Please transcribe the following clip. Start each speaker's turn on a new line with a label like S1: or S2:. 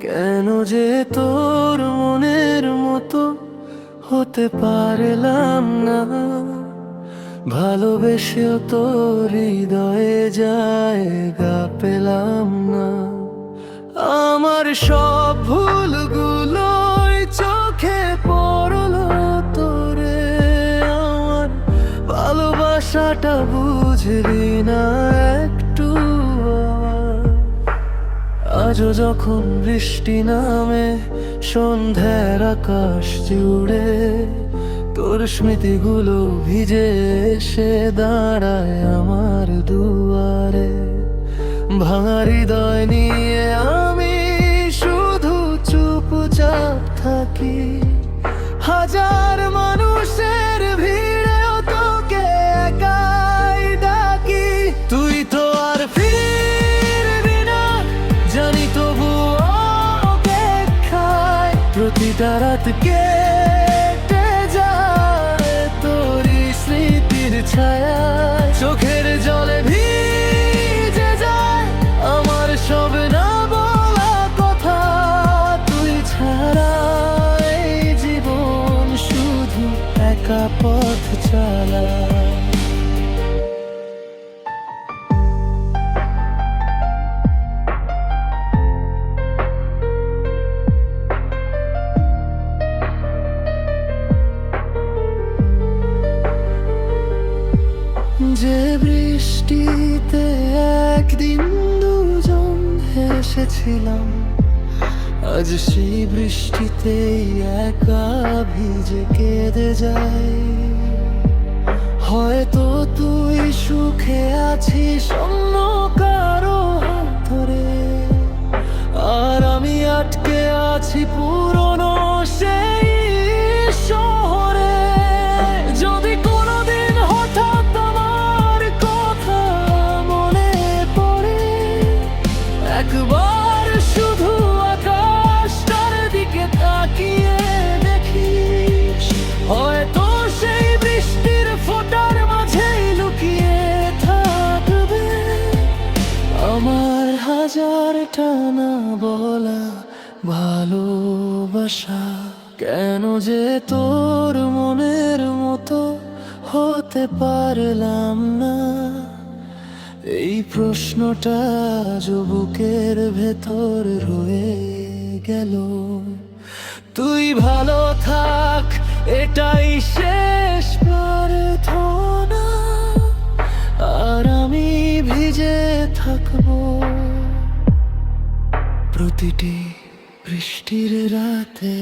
S1: কেন যে তোর মনের মতো হতে পারলাম না, ভালোবেসেও তোর হৃদয়ে জায়গা পেলাম না। আমার সব ভুলগুলোই চোখে পড়লো তোরে, আমার ভালোবাসাটা বুঝলি না একটু। আজও যখন বৃষ্টি নামে সন্ধ্যার আকাশ জুড়ে, তোর স্মৃতিগুলো ভিজে এসে দাঁড়ায় আমার দুয়ারে। ভাঙা হৃদয় নিয়ে আমি শুধু চুপচাপ থাকি, হাজার মানুষের ভিড়েও তোকে একাই ডাকি। তুই তো আর ফিরবি না জানি, তবু অপেক্ষায় প্রতিটা রাত কেটে যায় তোরই স্মৃতির ছায়ায়। চোখের জলে ভিজে যায় আমার সব না বলা কথা, তুই ছাড়া এই জীবন শুধু একা পথ চালায়। যে বৃষ্টিতে একদিন দুজন হেসেছিলাম, আজ সেই বৃষ্টিতেই একা ভিজে কেঁদে যাই। হয়তো তুই সুখে আছিস অন্য কারো হাত ধরে, আর আমি আটকে আছি পুরনো সেই শহরে। যদি কোনোদিন হঠাৎ আমার কথা মনে পড়ে, একবার শুধু আকাশটার দিকে তাকিয়ে দেখিস, হয়তো সেই বৃষ্টির ফোঁটার মাঝেই লুকিয়ে থাকবে আমার হাজারটা না বলা ভালোবাসা। কেন যে তোর মনের মতো হতে পারলাম না, এই প্রশ্নটা বুকের ভেতর রয়ে গেল। তুই ভালো থাক এটাই শেষ প্রার্থনা, আর আমি ভিজে থাকবো প্রতিটি বৃষ্টির রাতে।